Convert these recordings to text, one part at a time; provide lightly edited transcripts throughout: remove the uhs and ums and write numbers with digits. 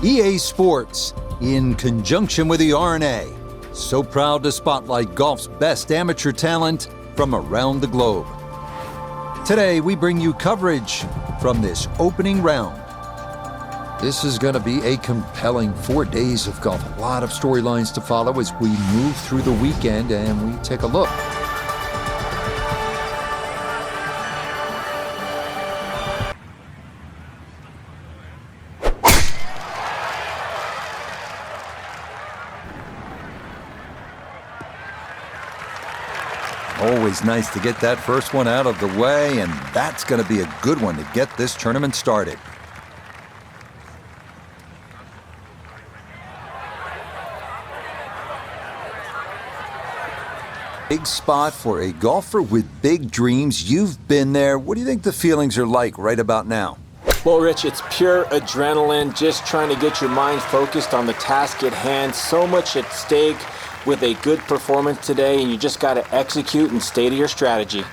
EA Sports, in conjunction with the R&A, so proud to spotlight golf's best amateur talent from around the globe. Today, we bring you coverage from this opening round. This is going to be a compelling 4 days of golf. A lot of storylines to follow as we move through the weekend and we take a look. Always nice to get that first one out of the way, and that's going to be a good one to get this tournament started. Big spot for a golfer with big dreams. You've been there. What do you think the feelings are like right about now? Well, Rich, it's pure adrenaline, just trying to get your mind focused on the task at hand. So much at stake with a good performance today, and you just got to execute and stay to your strategy.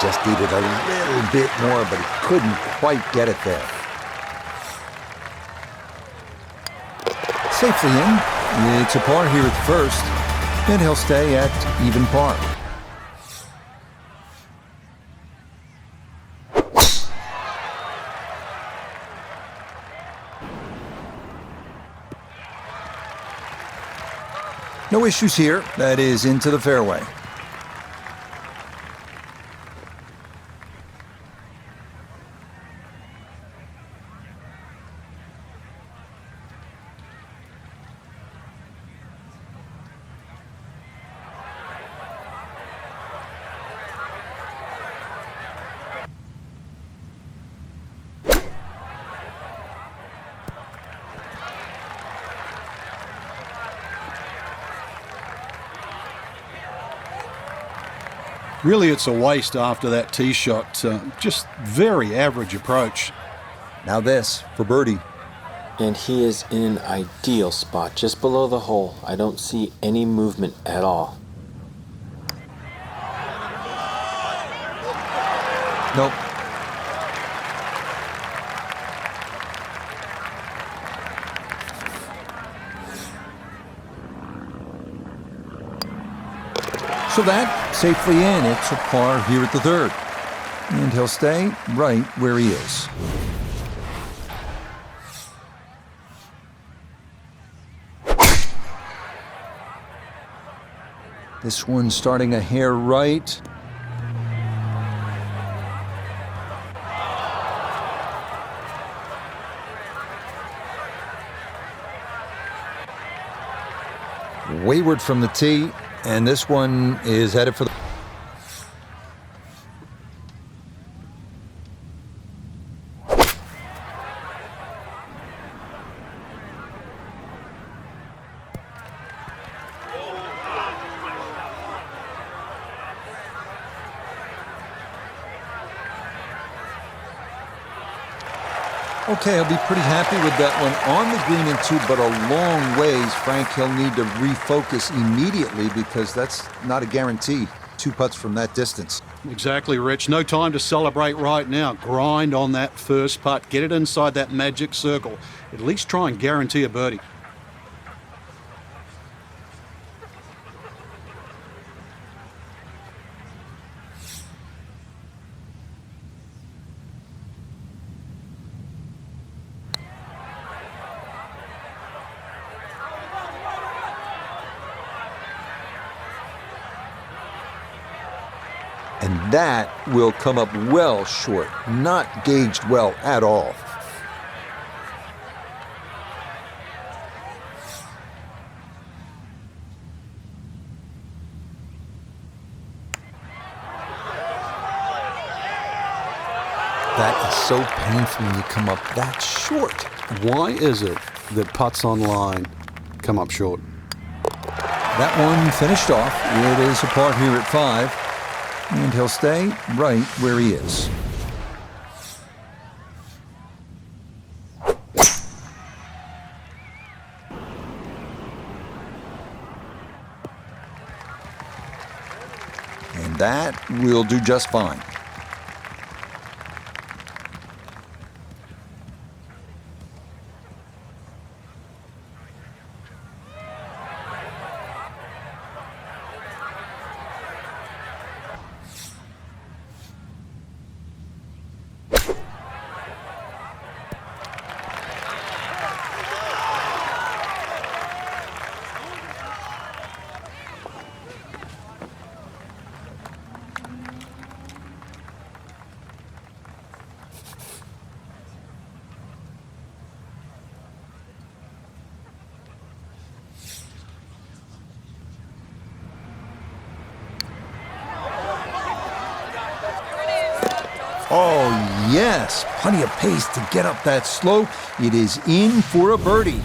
Just needed a little bit more, but he couldn't quite get it there. Safely in. It's a par here at first, and he'll stay at even par. No issues here. That is into the fairway. Really, it's a waste after that tee shot. Just very average approach. Now this for birdie. And he is in an ideal spot, just below the hole. I don't see any movement at all. Nope. So that, safely in, it's a par here at the third. And he'll stay right where he is. This one's starting a hair right. Wayward from the tee. And this one is headed for the... Okay, I'll be pretty happy with that one on the green and two, but a long ways. Frank, he'll need to refocus immediately because that's not a guarantee. 2 putts from that distance. Exactly, Rich. No time to celebrate right now. Grind on that first putt. Get it inside that magic circle. At least try and guarantee a birdie. And that will come up well short, not gauged well at all. That is so painful when you come up that short. Why is it that putts on line come up short? That one finished off. It is a par here at 5. And he'll stay right where he is. that will do just fine. Oh, yes, plenty of pace to get up that slope. It is in for a birdie.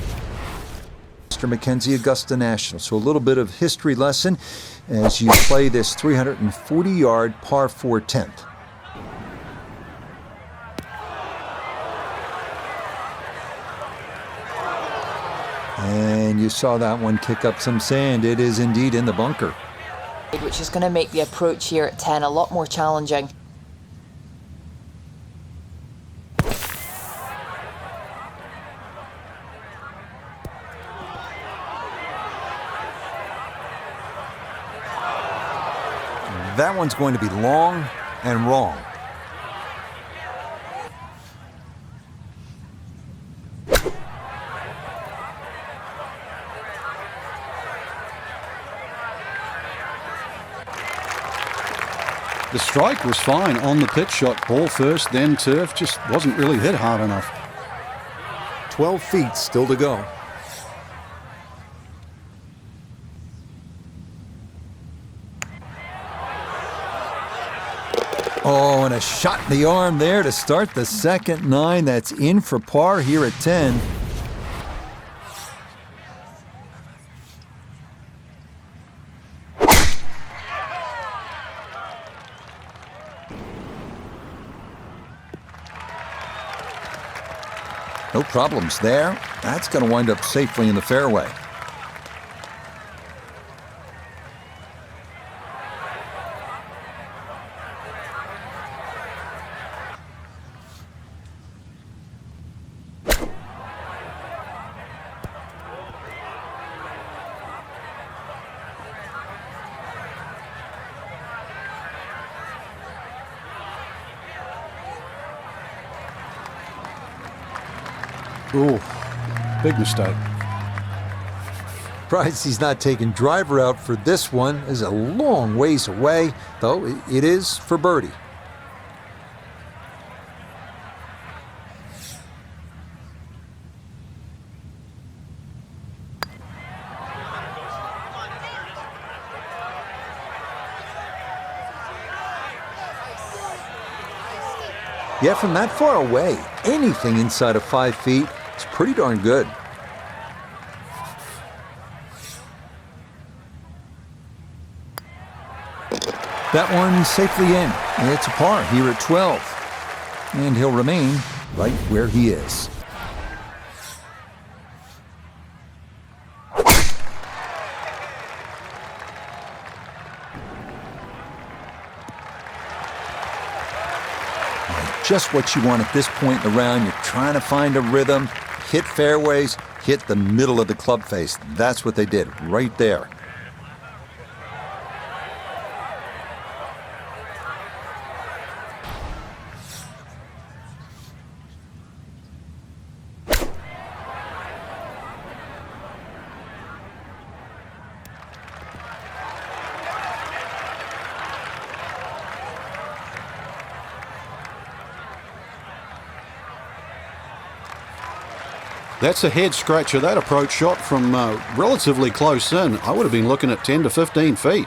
Mr. Mackenzie Augusta National. So a little bit of history lesson as you play this 340-yard par 4 10th. And you saw that one kick up some sand. It is indeed in the bunker. Which is going to make the approach here at 10 a lot more challenging. That one's going to be long and wrong. The strike was fine on the pitch shot. Ball first, then turf. Just wasn't really hit hard enough. 12 feet still to go. Oh, and a shot in the arm there to start the second 9. That's in for par here at 10. No problems there. That's going to wind up safely in the fairway. Ooh, big mistake. Surprised he's not taking driver out for this one. Is a long ways away, though it is for birdie. Yeah, from that far away, anything inside of 5 feet is pretty darn good. That one safely in. It's a par here at 12. And he'll remain right where he is. Just what you want at this point in the round. You're trying to find a rhythm, hit fairways, hit the middle of the club face. That's what they did right there. That's a head scratcher. That approach shot from relatively close in. I would have been looking at 10 to 15 feet.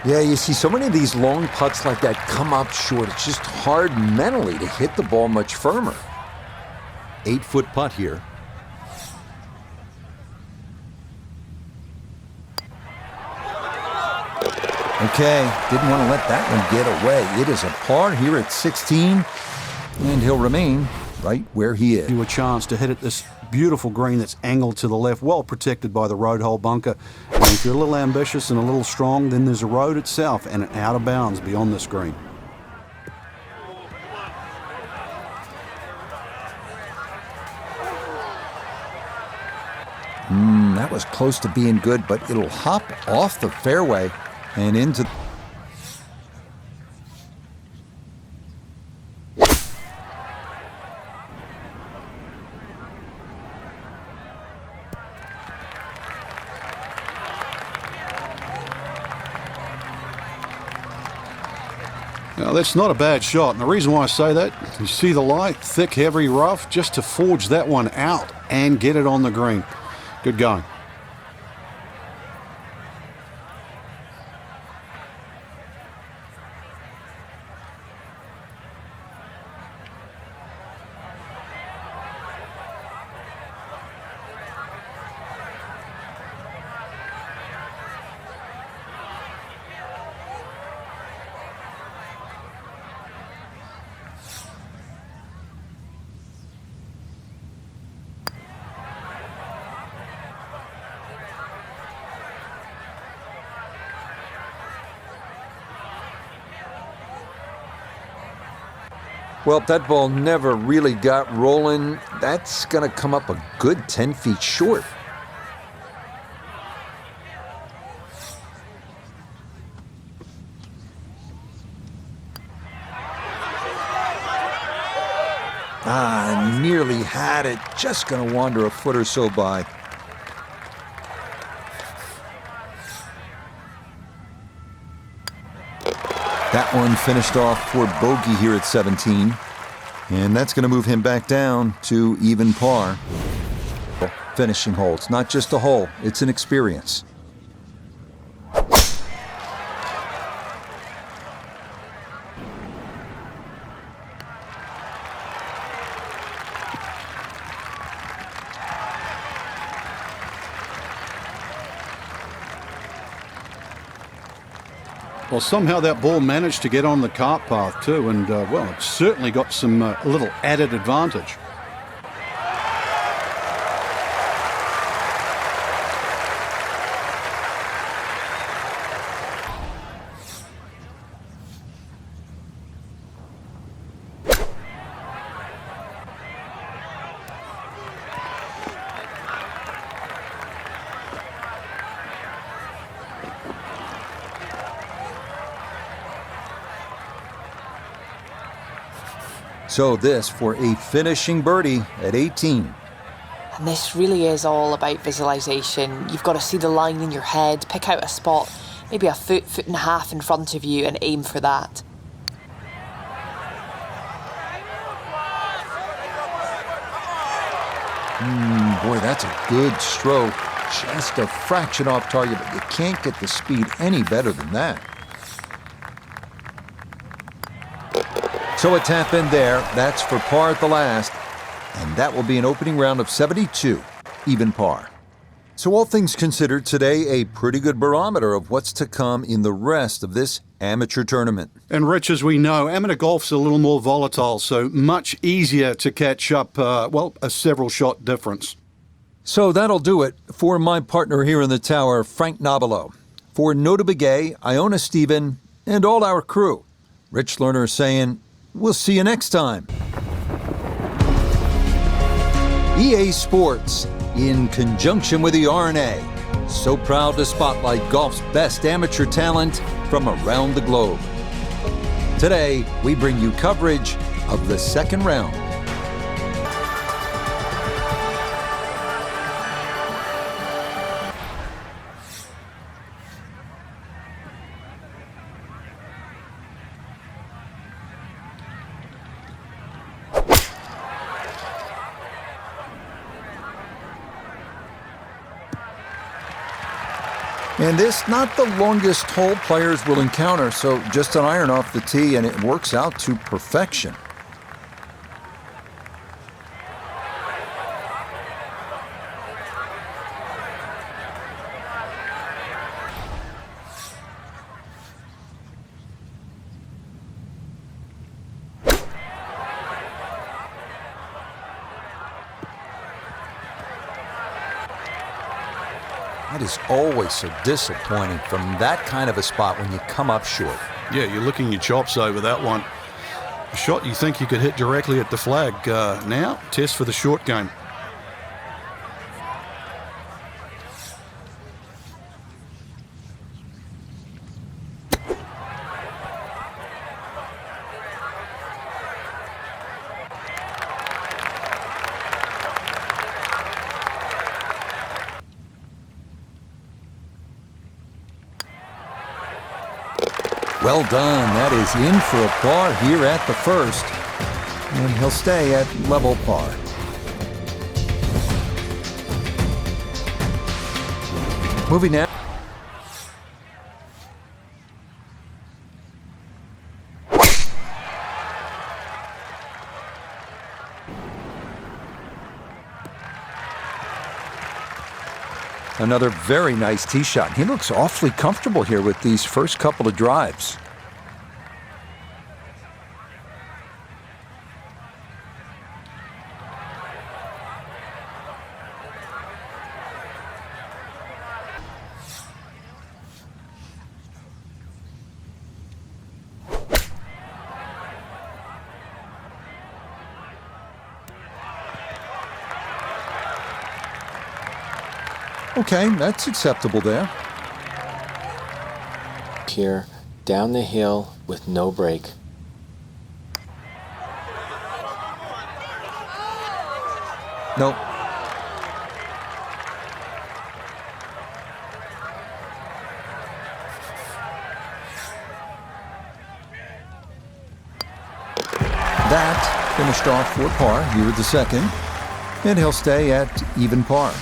Yeah, you see, so many of these long putts like that come up short. It's just hard mentally to hit the ball much firmer. 8-foot putt here. Okay, didn't want to let that one get away. It is a par here at 16, and he'll remain right where he is. You a chance to hit at this beautiful green that's angled to the left, well protected by the road hole bunker. And if you're a little ambitious and a little strong, then there's a road itself and an out of bounds beyond this green. That was close to being good, but it'll hop off the fairway and into... Now, that's not a bad shot, and the reason why I say that, you see the light, thick, heavy rough, just to forge that one out and get it on the green. Good going. Well, that ball never really got rolling. That's going to come up a good 10 feet short. Nearly had it. Just going to wander a foot or so by. That one finished off for bogey here at 17. And that's going to move him back down to even par. Finishing holes, not just a hole, it's an experience. Well, somehow that ball managed to get on the cart path too, and well, it certainly got some little added advantage. So this for a finishing birdie at 18. And this really is all about visualization. You've got to see the line in your head, pick out a spot, maybe a foot, foot and a half in front of you, and aim for that. Boy, that's a good stroke. Just a fraction off target, but you can't get the speed any better than that. So a tap in there. That's for par at the last. And that will be an opening round of 72, even par. So all things considered, today a pretty good barometer of what's to come in the rest of this amateur tournament. And Rich, as we know, amateur golf's a little more volatile, so much easier to catch up, well, a several shot difference. So that'll do it for my partner here in the tower, Frank Nobilo. For Nota Begay, Iona Stephen, and all our crew, Rich Lerner saying, we'll see you next time. EA Sports, in conjunction with the R&A, so proud to spotlight golf's best amateur talent from around the globe. Today, we bring you coverage of the second round. And this, not the longest hole players will encounter, so just an iron off the tee and it works out to perfection. That is always so disappointing from that kind of a spot when you come up short. Yeah, you're licking your chops over that one. A shot you think you could hit directly at the flag. Now, test for the short game. Well done. That is in for a par here at the first. And he'll stay at level par. Moving now. Another very nice tee shot. He looks awfully comfortable here with these first couple of drives. Okay, that's acceptable there. Here, down the hill with no break. Nope. That finished off for par here at the second, and he'll stay at even par.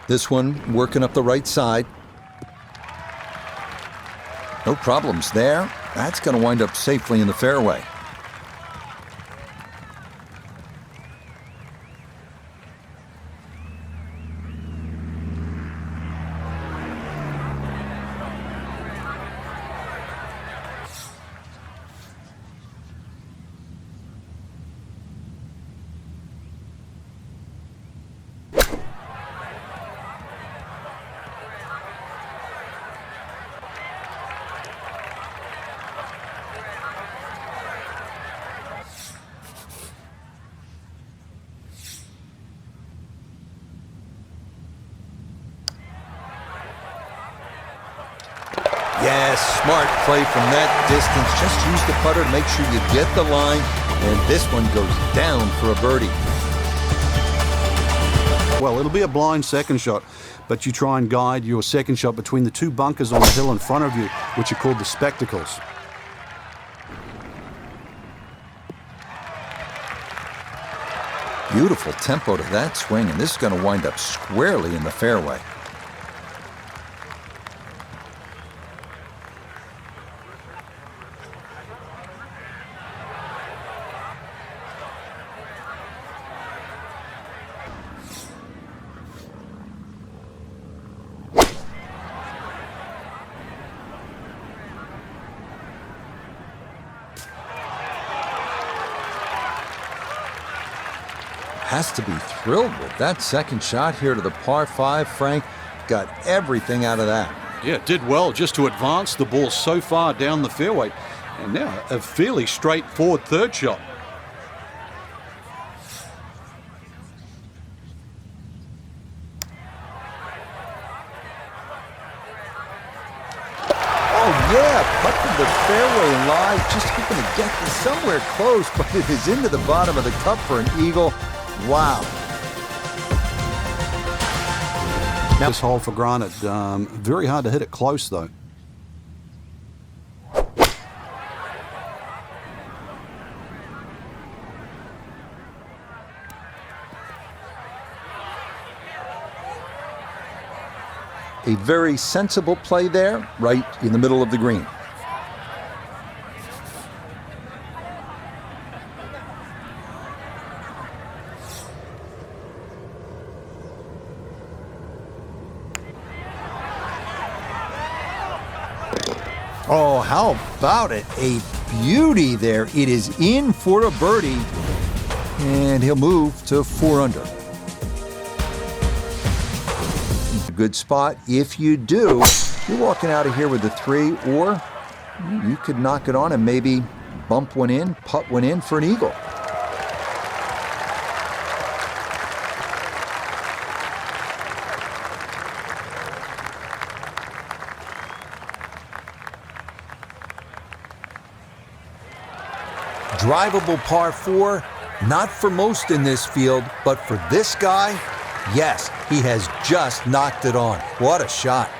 This one working up the right side. No problems there. That's going to wind up safely in the fairway. Yes, smart play from that distance. Just use the putter to make sure you get the line. And this one goes down for a birdie. Well, it'll be a blind second shot, but you try and guide your second shot between the two bunkers on the hill in front of you, which are called the spectacles. Beautiful tempo to that swing, and this is going to wind up squarely in the fairway. Has to be thrilled with that second shot here to the par 5. Frank got everything out of that. Yeah, did well just to advance the ball so far down the fairway. And now a fairly straightforward third shot. Oh yeah, putt to the fairway and live. Just hoping to get this somewhere close, but it is into the bottom of the cup for an eagle. Wow. This hole for granted. Very hard to hit it close, though. A very sensible play there, right in the middle of the green. Oh, how about it? A beauty there. It is in for a birdie, and he'll move to 4 under. A good spot. If you do, you're walking out of here with a 3, or you could knock it on and maybe bump one in, putt one in for an eagle. Drivable par 4, not for most in this field, but for this guy, yes, he has just knocked it on. What a shot.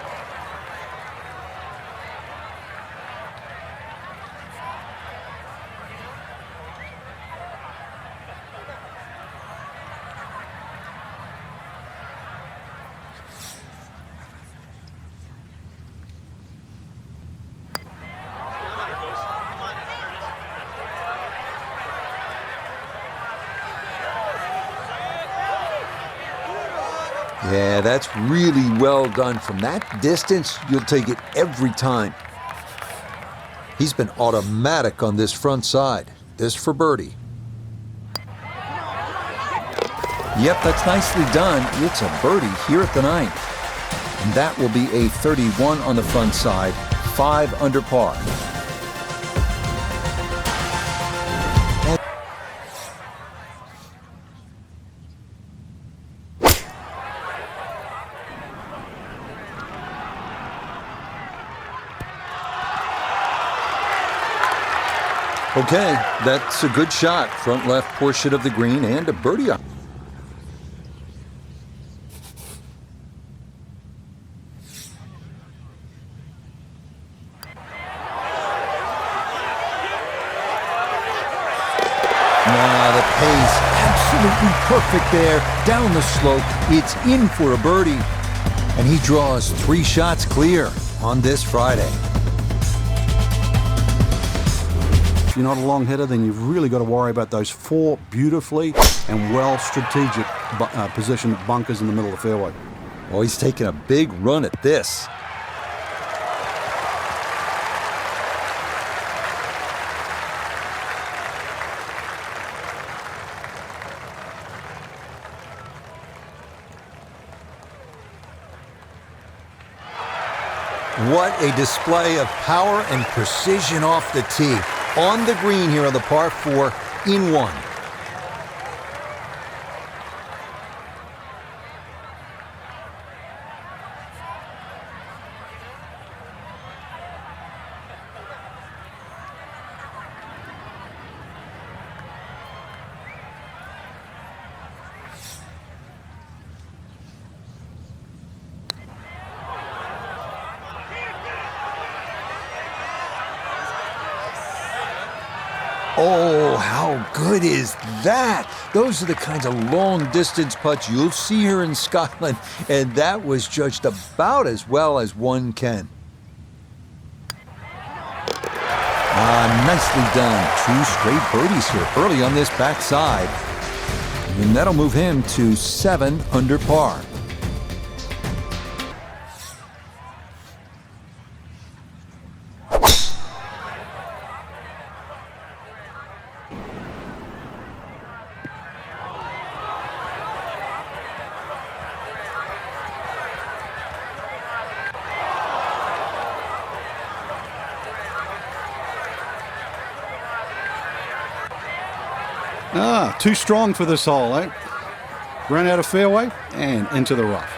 Yeah, that's really well done. From that distance, you'll take it every time. He's been automatic on this front side. This for birdie. Yep, that's nicely done. It's a birdie here at the 9th. And that will be a 31 on the front side, 5 under par. Okay, that's a good shot. Front left portion of the green and a birdie. The pace, absolutely perfect there. Down the slope, it's in for a birdie. And he draws 3 shots clear on this Friday. If you're not a long hitter, then you've really got to worry about those 4 beautifully and well strategic positioned bunkers in the middle of the fairway. Well, he's taking a big run at this. What a display of power and precision off the tee. On the green here on the par 4 in 1. Oh, how good is that? Those are the kinds of long-distance putts you'll see here in Scotland, and that was judged about as well as one can. Nicely done. 2 straight birdies here early on this backside, and that'll move him to 7 under par. Too strong for this hole, eh? Ran out of fairway and into the rough.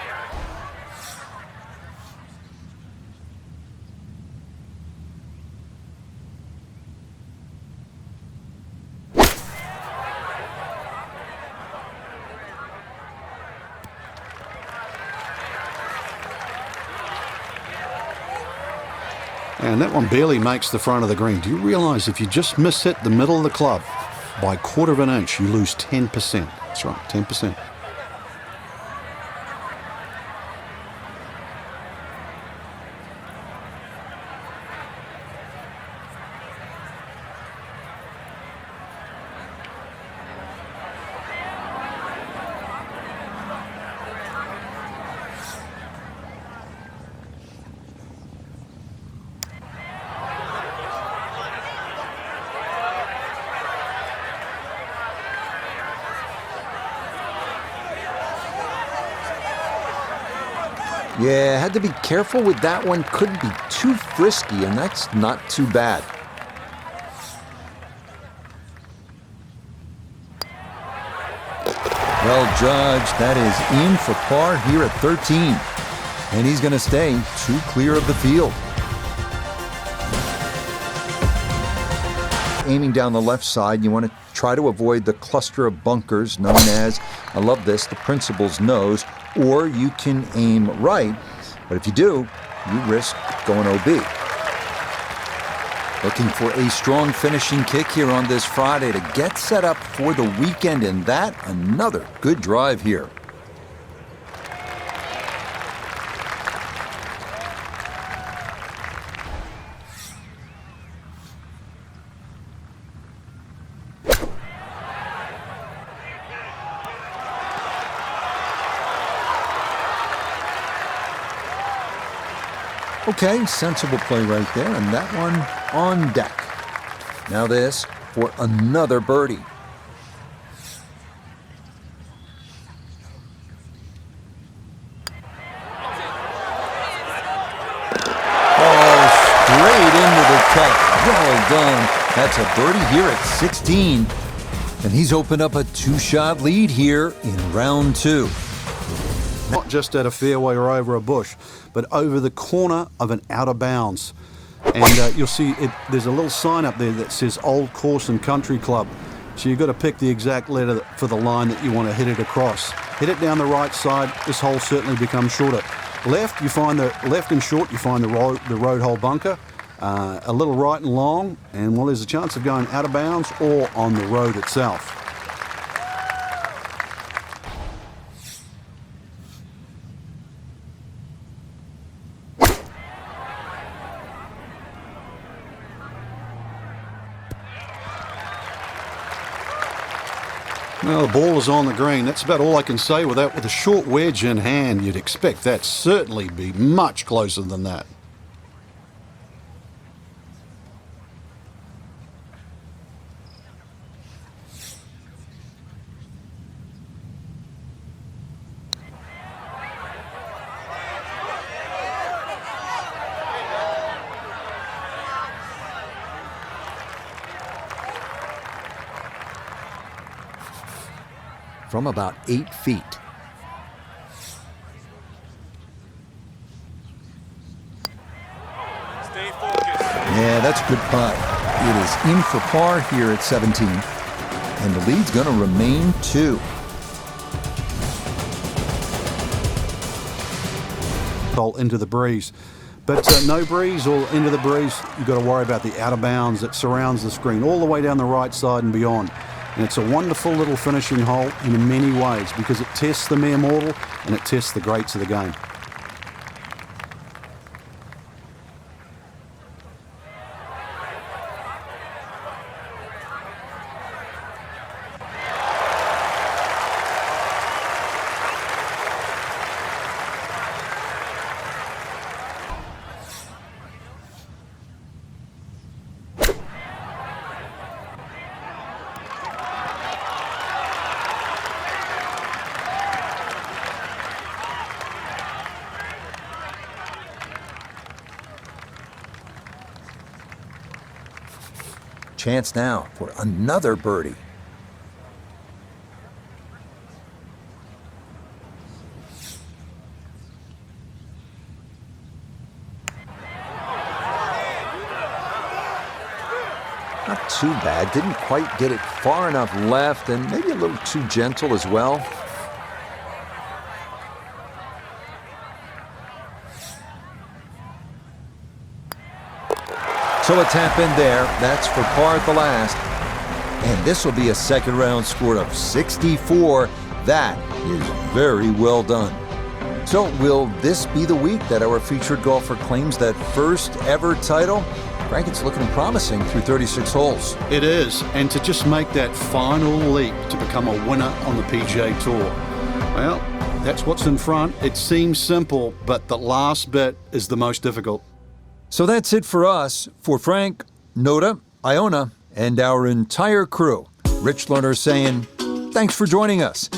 And that one barely makes the front of the green. Do you realize if you just miss hit the middle of the club by 1/4 of an inch, you lose 10%. That's right, 10%. Yeah, had to be careful with that one. Couldn't be too frisky, and that's not too bad. Well judged, that is in for par here at 13. And he's going to stay 2 clear of the field. Aiming down the left side, you want to try to avoid the cluster of bunkers known as, I love this, the principal's nose, or you can aim right, but if you do, you risk going OB. Looking for a strong finishing kick here on this Friday to get set up for the weekend, and that, another good drive here. Okay, sensible play right there, and that one on deck. Now this for another birdie. Oh, straight into the cup. Well done. That's a birdie here at 16. And he's opened up a 2-shot lead here in round 2. Not just at a fairway or over a bush, but over the corner of an out of bounds. And you'll see there's a little sign up there that says Old Course and Country Club. So you've got to pick the exact letter for the line that you want to hit it across. Hit it down the right side, this hole certainly becomes shorter. Left, you find the left and short, you find the road hole bunker. A little right and long, and well, there's a chance of going out of bounds or on the road itself. Well, the ball is on the green. That's about all I can say with that. With a short wedge in hand, you'd expect that certainly be much closer than that. From about 8 feet. Stay focused. Yeah, that's a good putt. It is in for par here at 17. And the lead's going to remain 2. All into the breeze. But no breeze or into the breeze, you've got to worry about the out of bounds that surrounds the screen all the way down the right side and beyond. And it's a wonderful little finishing hole in many ways because it tests the mere mortal and it tests the greats of the game. Chance now for another birdie. Not too bad. Didn't quite get it far enough left, and maybe a little too gentle as well. So a tap in there. That's for par at the last. And this will be a second round score of 64. That is very well done. So will this be the week that our featured golfer claims that first ever title? Frank, it's looking promising through 36 holes. It is, and to just make that final leap to become a winner on the PGA Tour. Well, that's what's in front. It seems simple, but the last bit is the most difficult. So that's it for us. For Frank, Notah, Iona, and our entire crew, Rich Lerner saying, thanks for joining us.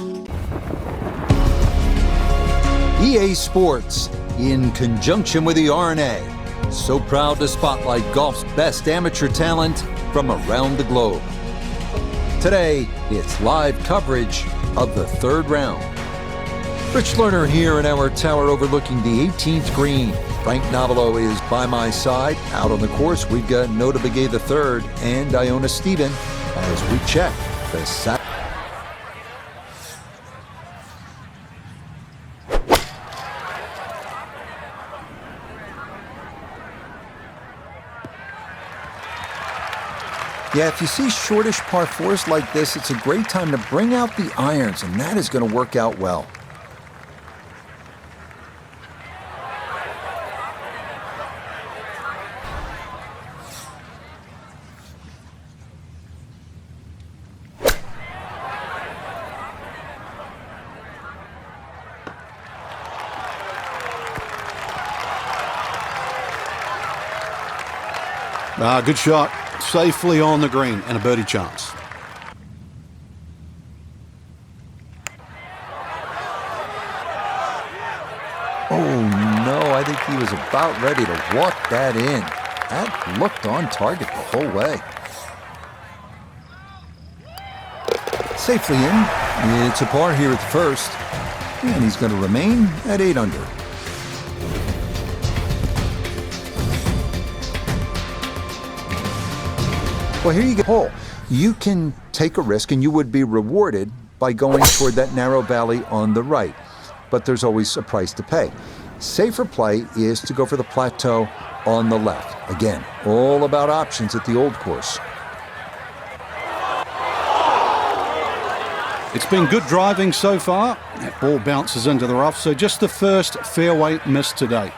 EA Sports, in conjunction with the R&A. So proud to spotlight golf's best amateur talent from around the globe. Today, it's live coverage of the third round. Rich Lerner here in our tower overlooking the 18th green. Frank Navalo is by my side. Out on the course, we've got Nota Begay III and Iona Stephen as we check the Saturday. Yeah, if you see shortish par fours like this, it's a great time to bring out the irons, and that is going to work out well. Good shot. Safely on the green and a birdie chance. Oh no, I think he was about ready to walk that in. That looked on target the whole way. Safely in. It's a par here at the first. And he's going to remain at 8 under. Well, here you go. You can take a risk and you would be rewarded by going toward that narrow valley on the right. But there's always a price to pay. Safer play is to go for the plateau on the left. Again, all about options at the old course. It's been good driving so far. That ball bounces into the rough, so just the first fairway miss today.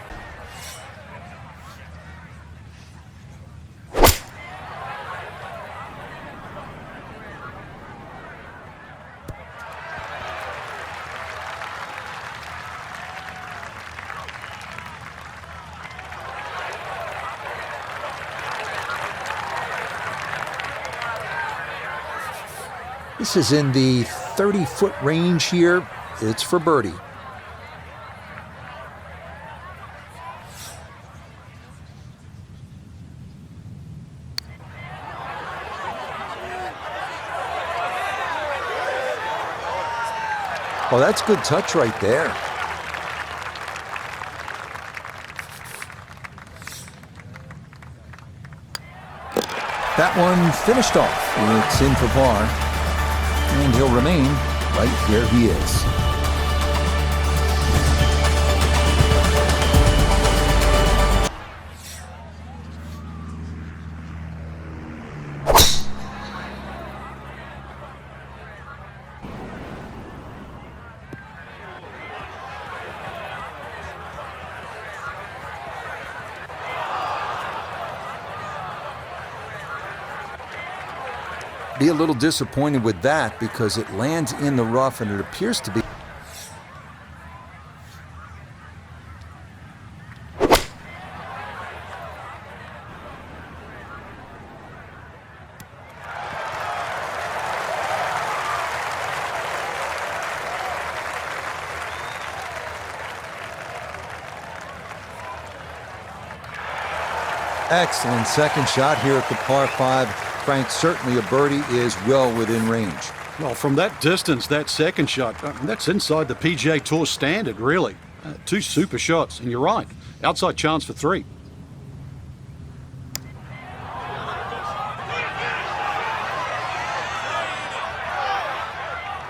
This is in the 30-foot range here. It's for birdie. Well, that's good touch right there. That one finished off. It's in for par. And he'll remain right where he is. Be a little disappointed with that because it lands in the rough and it appears to be. Excellent second shot here at the par 5. Frank, certainly a birdie is well within range. Well, from that distance, that second shot, that's inside the PGA Tour standard, really. 2 super shots, and you're right. Outside chance for 3.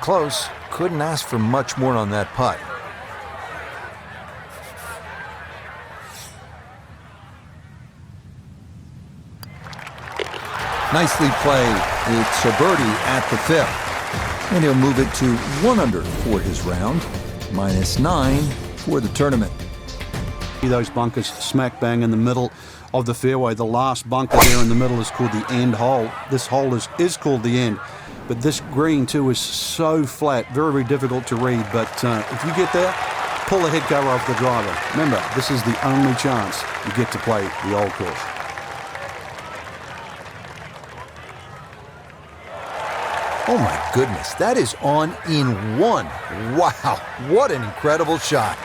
Close. Couldn't ask for much more on that putt. Nicely played. It's a birdie at the 5th. And he'll move it to 1 under for his round. -9 for the tournament. Those bunkers smack bang in the middle of the fairway. The last bunker there in the middle is called the end hole. This hole is called the end. But this green too is so flat, very, very difficult to read. But if you get there, pull the head cover off the driver. Remember, this is the only chance you get to play the old course. Oh my goodness, that is on in 1. Wow, what an incredible shot.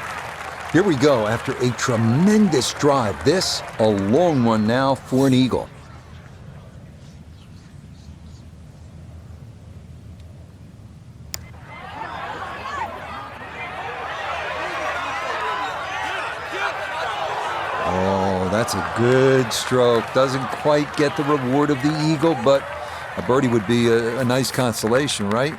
Here we go after a tremendous drive. This, a long one now for an eagle. Oh, that's a good stroke. Doesn't quite get the reward of the eagle, but a birdie would be a nice consolation, right?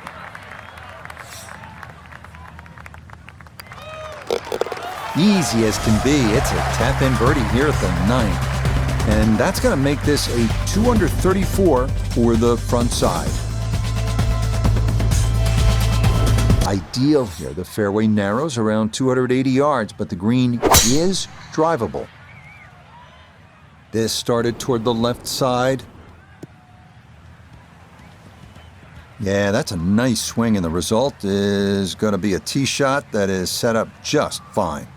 Easy as can be. It's a tap-in birdie here at the 9th. And that's going to make this a 2 under 34 for the front side. Ideal here. The fairway narrows around 280 yards, but the green is drivable. This started toward the left side. Yeah, that's a nice swing, and the result is going to be a tee shot that is set up just fine.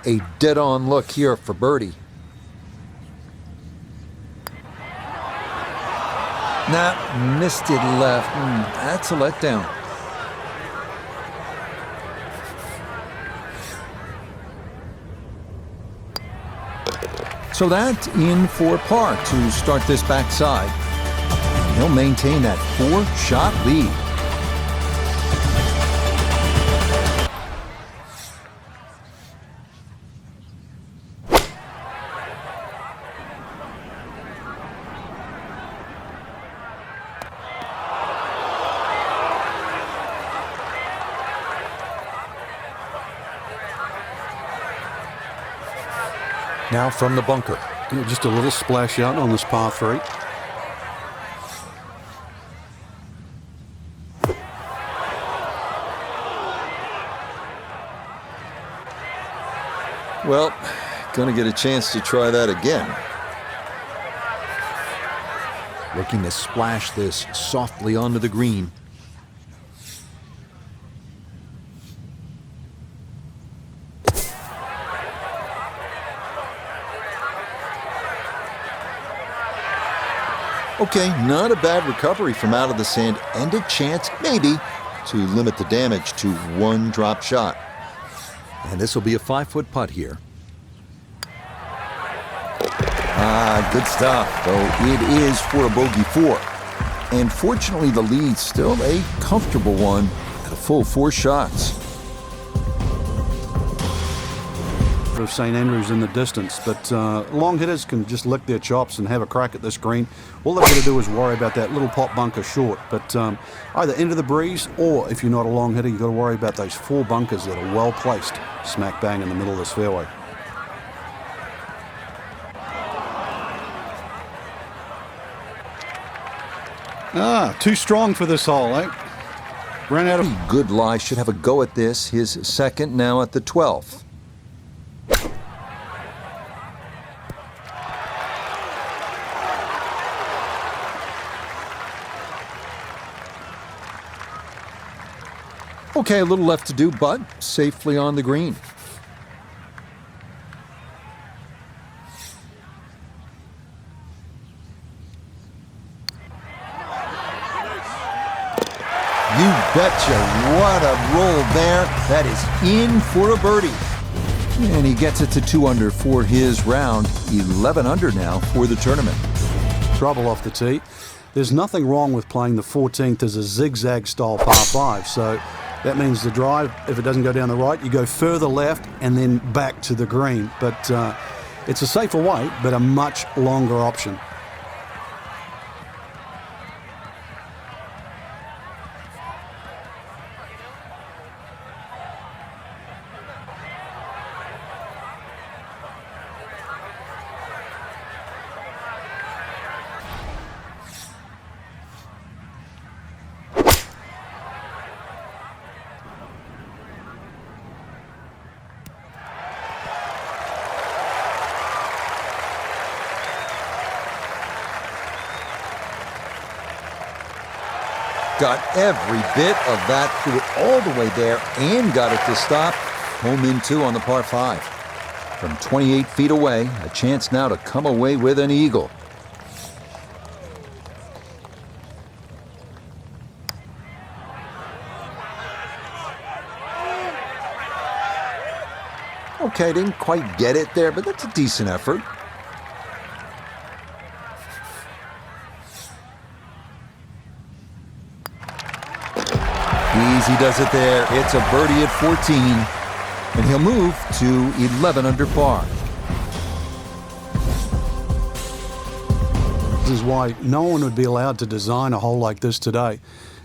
A dead-on look here for birdie. Nah, missed it left. That's a letdown. So that's in for par to start this backside. He'll maintain that 4-shot lead. Now from the bunker. Just a little splash out on this par 3. Well, gonna get a chance to try that again. Looking to splash this softly onto the green. Okay, not a bad recovery from out of the sand, and a chance, maybe, to limit the damage to 1 drop shot. And this will be a 5-foot putt here. Good stuff, though it is for a bogey 4. And fortunately, the lead's still a comfortable one at a full 4 shots. Of St Andrews in the distance, but long hitters can just lick their chops and have a crack at this green. All they've got to do is worry about that little pot bunker short, but either into the breeze, or if you're not a long hitter, you've got to worry about those 4 bunkers that are well placed smack bang in the middle of this fairway. Too strong for this hole, eh? Ran out of... Good lie, should have a go at this. His second now at the 12th. Okay, a little left to do, but safely on the green. You betcha, what a roll there. That is in for a birdie. And he gets it to 2 under for his round. 11 under now for the tournament. Trouble off the tee. There's nothing wrong with playing the 14th as a zigzag style par 5, so that means the drive, if it doesn't go down the right, you go further left and then back to the green. But it's a safer way, but a much longer option. got every bit of that, threw it all the way there, and got it to stop. Home in 2 on the par 5. From 28 feet away, a chance now to come away with an eagle. Okay, didn't quite get it there, but that's a decent effort. Easy does it there. It's a birdie at 14, and he'll move to 11 under par. This is why no one would be allowed to design a hole like this today.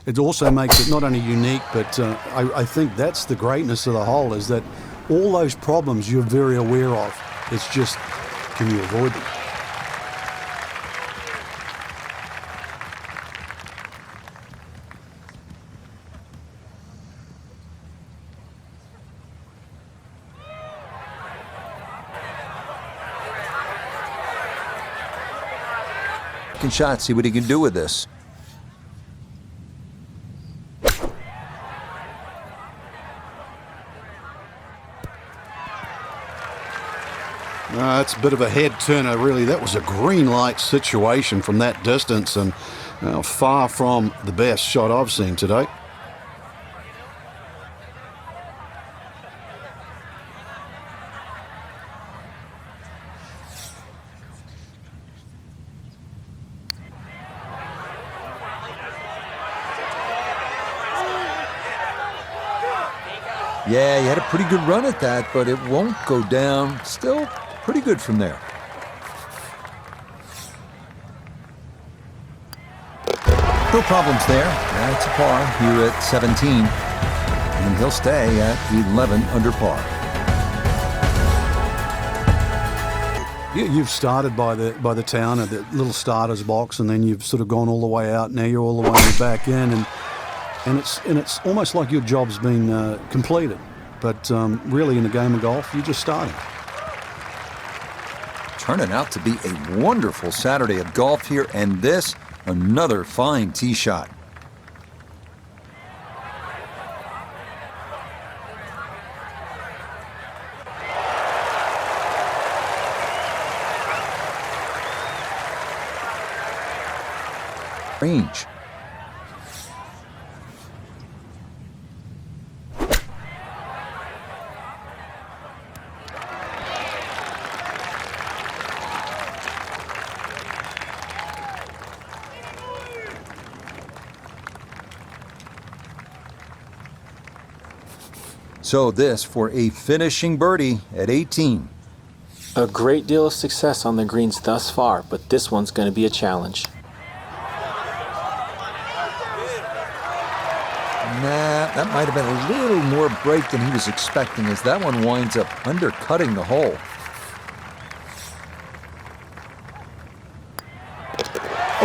It also makes it not only unique, but I think that's the greatness of the hole, is that all those problems you're very aware of. It's just, can you avoid them? Second shot, see what he can do with this. It's a bit of a head turner, really. That was a green light situation from that distance, and far from the best shot I've seen today. Yeah, he had a pretty good run at that, but it won't go down. Still pretty good from there. No problems there. That's a par here at 17. And he'll stay at 11 under par. You've started by the town at the little starter's box, and then you've sort of gone all the way out. Now you're all the way back in, and it's almost like your job's been completed. But really, in a game of golf, you're just starting. Turning out to be a wonderful Saturday of golf here, and this, another fine tee shot. Range. So this for a finishing birdie at 18. A great deal of success on the greens thus far, but this one's going to be a challenge. Nah, that might have been a little more break than he was expecting, as that one winds up undercutting the hole.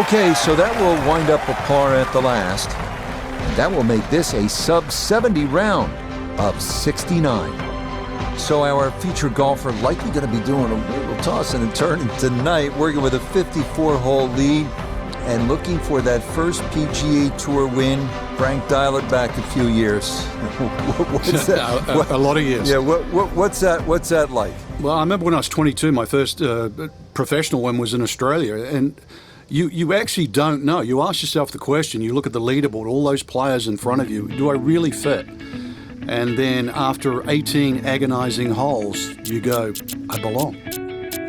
Okay, so that will wind up a par at the last. That will make this a sub-70 round of 69. So our featured golfer likely going to be doing a little tossing and turning tonight, working with a 54-hole lead and looking for that first PGA Tour win. Frank, dial it back a few years. What's that? A lot of years. Yeah, what's that like? Well, I remember when I was 22, my first professional one was in Australia, and you actually don't know. You ask yourself the question, you look at the leaderboard, all those players in front of you, do I really fit? And then after 18 agonizing holes, you go, I belong.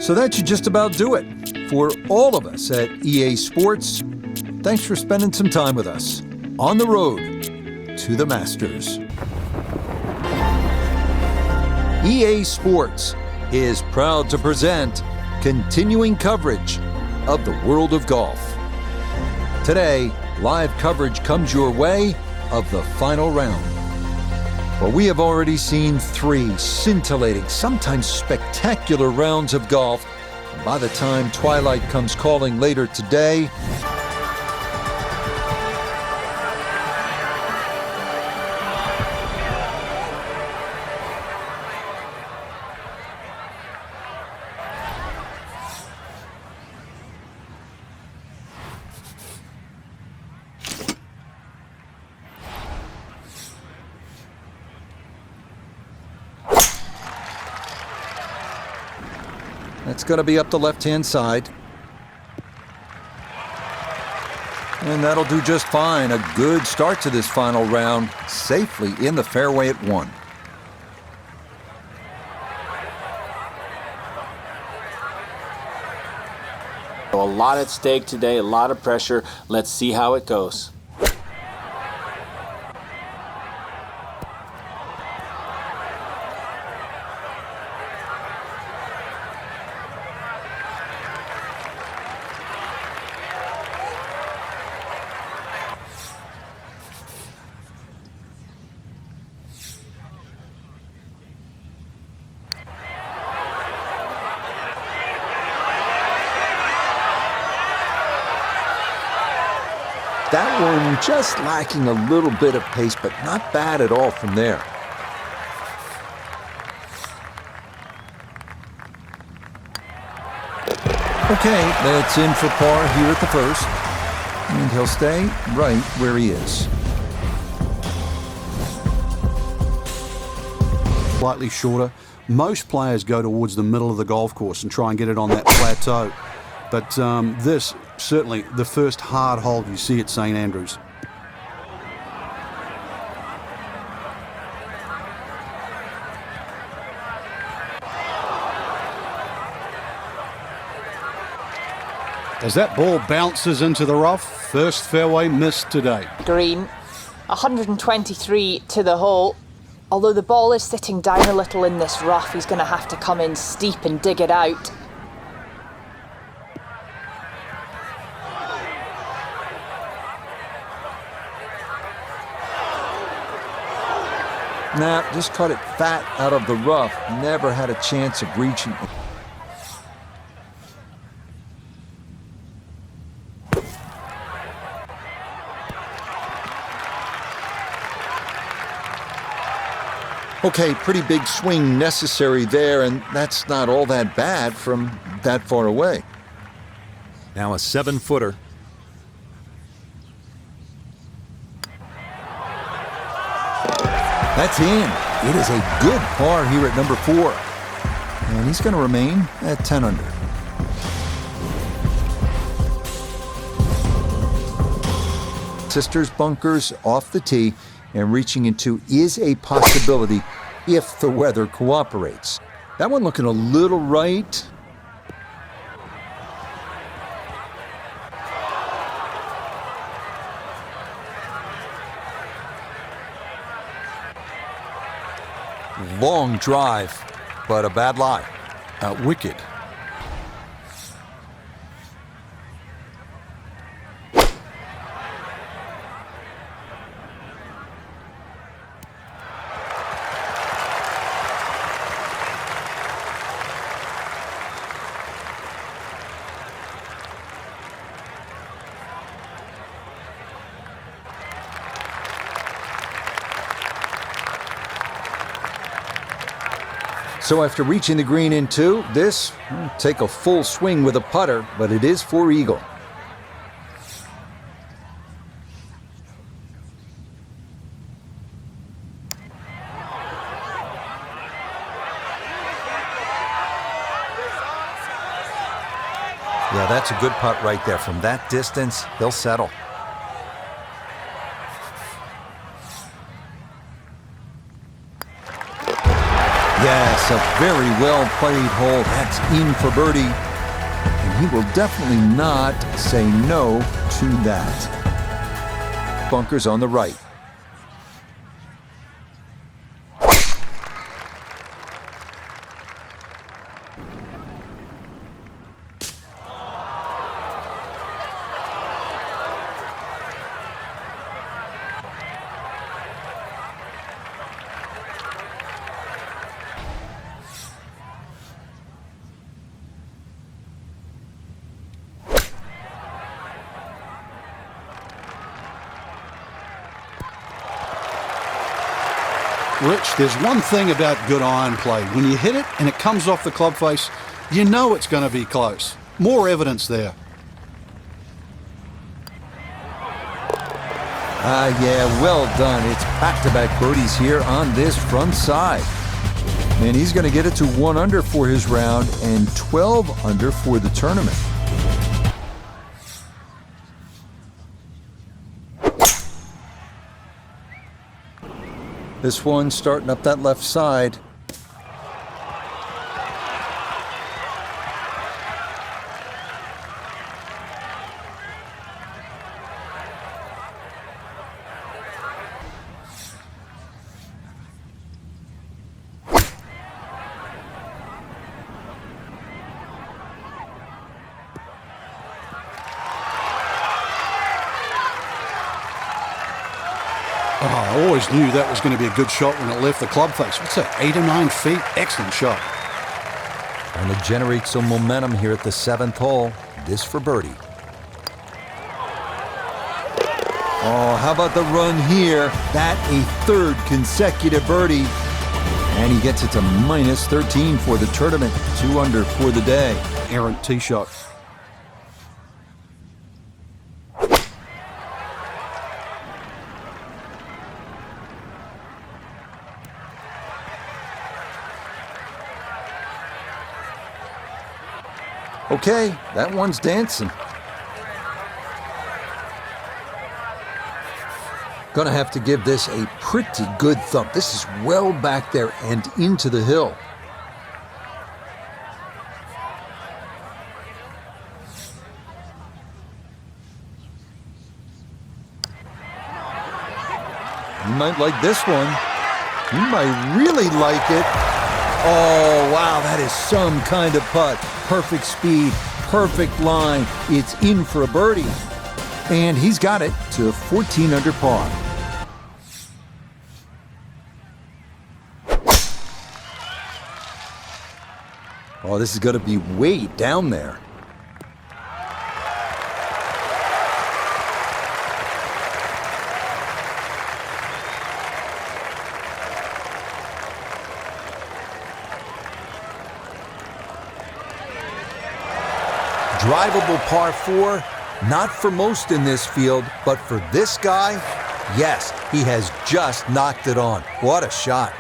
So that should just about do it. For all of us at EA Sports, thanks for spending some time with us on the road to the Masters. EA Sports is proud to present continuing coverage of the world of golf. Today, live coverage comes your way of the final round. Well, we have already seen 3 scintillating, sometimes spectacular rounds of golf. And by the time twilight comes calling later today, That's going to be up the left-hand side. And that'll do just fine. A good start to this final round, safely in the fairway at 1. A lot at stake today, a lot of pressure. Let's see how it goes. That one just lacking a little bit of pace, but not bad at all from there. Okay, that's in for par here at the first. And he'll stay right where he is. Slightly shorter. Most players go towards the middle of the golf course and try and get it on that plateau. But this, certainly the first hard hole you see at St Andrews. As that ball bounces into the rough, first fairway miss today. Green, 123 to the hole. Although the ball is sitting down a little in this rough, he's going to have to come in steep and dig it out. Nah, just caught it fat out of the rough. Never had a chance of reaching. Okay, pretty big swing necessary there, and that's not all that bad from that far away. Now a 7-footer. That's in. It is a good par here at number 4. And he's going to remain at 10 under. Sisters bunkers off the tee, and reaching into is a possibility if the weather cooperates. That one looking a little right. Long drive, but a bad lie. Wicked. So after reaching the green in 2, this will take a full swing with a putter, but it is for eagle. Yeah, that's a good putt right there. From that distance, he'll settle. Yes, a very well played hole. That's in for birdie. And he will definitely not say no to that. Bunkers on the right. Rich, there's one thing about good iron play. When you hit it and it comes off the club face, you know it's going to be close. More evidence there. Yeah, well done. It's back-to-back birdies here on this front side. And he's going to get it to 1 under for his round and 12 under for the tournament. This one starting up that left side. Oh, I always knew that was going to be a good shot when it left the club face. What's that, 8 or 9 feet? Excellent shot. Trying to generate some momentum here at the 7th hole. This for birdie. Oh, how about the run here? That a 3rd consecutive birdie. And he gets it to minus 13 for the tournament. 2 under for the day. Errant tee shot. Okay, that one's dancing. Gonna have to give this a pretty good thump. This is well back there and into the hill. You might like this one. You might really like it. Oh, wow, that is some kind of putt. Perfect speed, perfect line. It's in for a birdie. And he's got it to 14 under par. Oh, this is going to be way down there. Drivable par 4, not for most in this field, but for this guy, yes, he has just knocked it on. What a shot.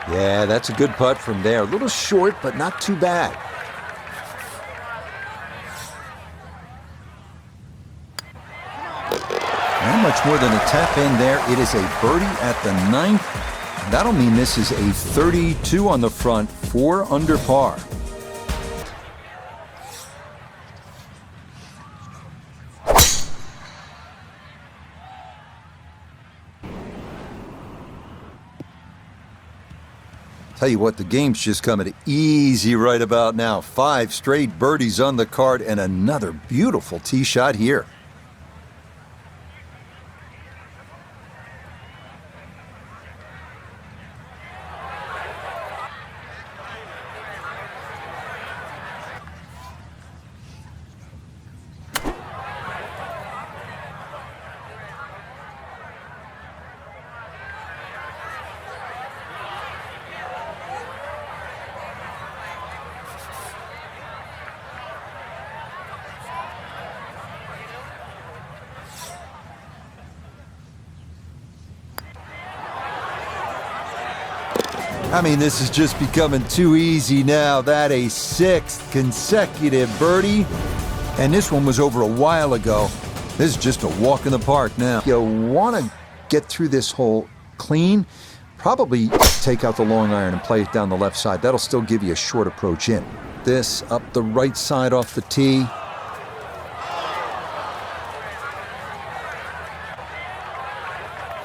Yeah, that's a good putt from there. A little short, but not too bad. Not much more than a tap in there. It is a birdie at the 9th. That'll mean this is a 32 on the front, 4 under par. Tell you what, the game's just coming easy right about now. 5 straight birdies on the card and another beautiful tee shot here. I mean, this is just becoming too easy now. That a 6th consecutive birdie. And this one was over a while ago. This is just a walk in the park now. You want to get through this hole clean. Probably take out the long iron and play it down the left side. That'll still give you a short approach in. This up the right side off the tee.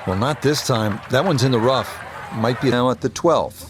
Well, not this time. That one's in the rough. Might be now at the 12th.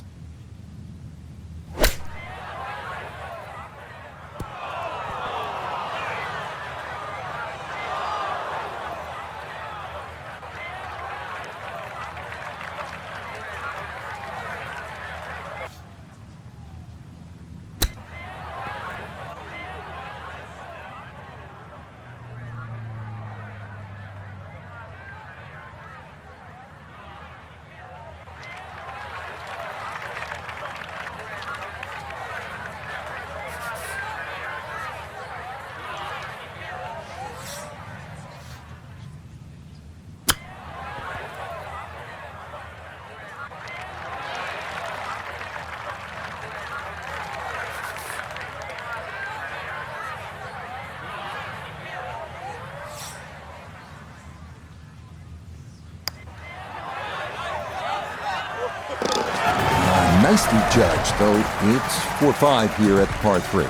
be judged, though it's 4-5 here at the par 3.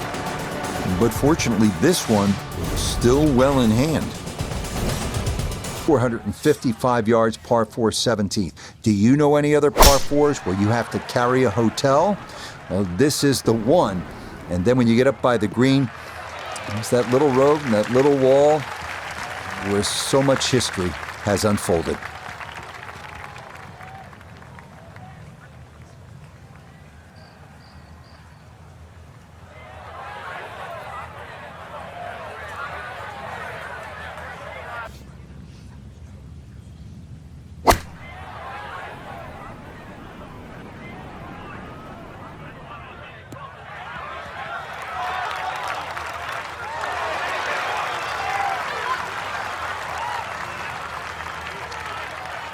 But fortunately, this one is still well in hand. 455 yards, par 4 17th. Do you know any other par 4s where you have to carry a hotel? Well, this is the one. And then when you get up by the green, there's that little road and that little wall where so much history has unfolded.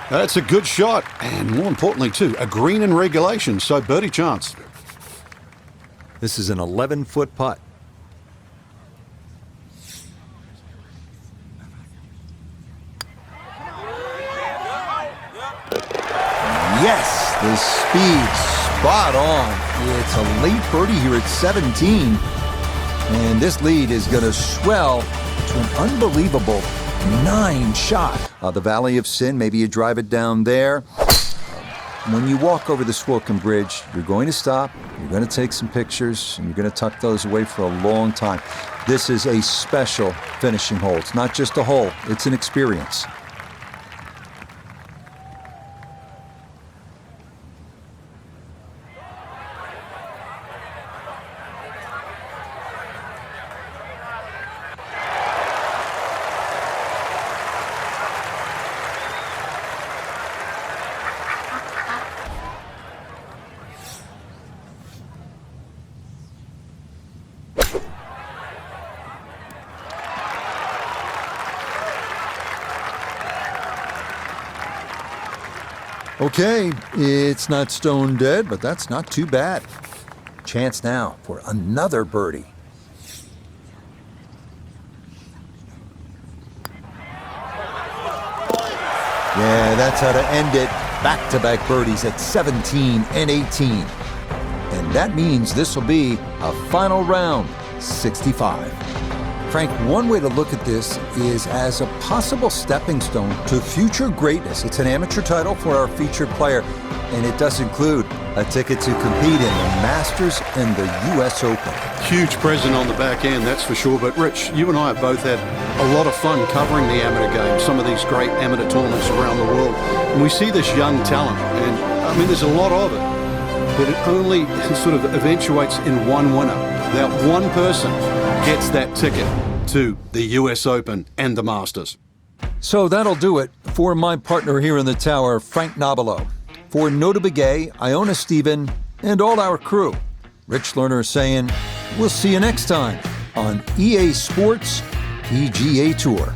That's a good shot, and more importantly too, a green in regulation, so birdie chance. This is an 11-foot putt. Yes, the speed, spot on. It's a late birdie here at 17. And this lead is going to swell to an unbelievable 9 shot. The Valley of Sin, maybe you drive it down there. When you walk over the Swilcan Bridge, you're going to stop, you're going to take some pictures, and you're going to tuck those away for a long time. This is a special finishing hole. It's not just a hole, it's an experience. Okay, it's not stone dead, but that's not too bad. Chance now for another birdie. Yeah, that's how to end it. Back-to-back birdies at 17 and 18. And that means this will be a final round, 65. Frank, one way to look at this is as a possible stepping stone to future greatness. It's an amateur title for our featured player, and it does include a ticket to compete in the Masters and the U.S. Open. Huge present on the back end, that's for sure. But Rich, you and I have both had a lot of fun covering the amateur game, some of these great amateur tournaments around the world. And we see this young talent, and I mean, there's a lot of it, but it only sort of eventuates in one winner. That one person gets that ticket to the U.S. Open and the Masters. So that'll do it for my partner here in the tower, Frank Nobilo. For Nota Begay, Iona Stephen, and all our crew, Rich Lerner saying, we'll see you next time on EA Sports PGA Tour.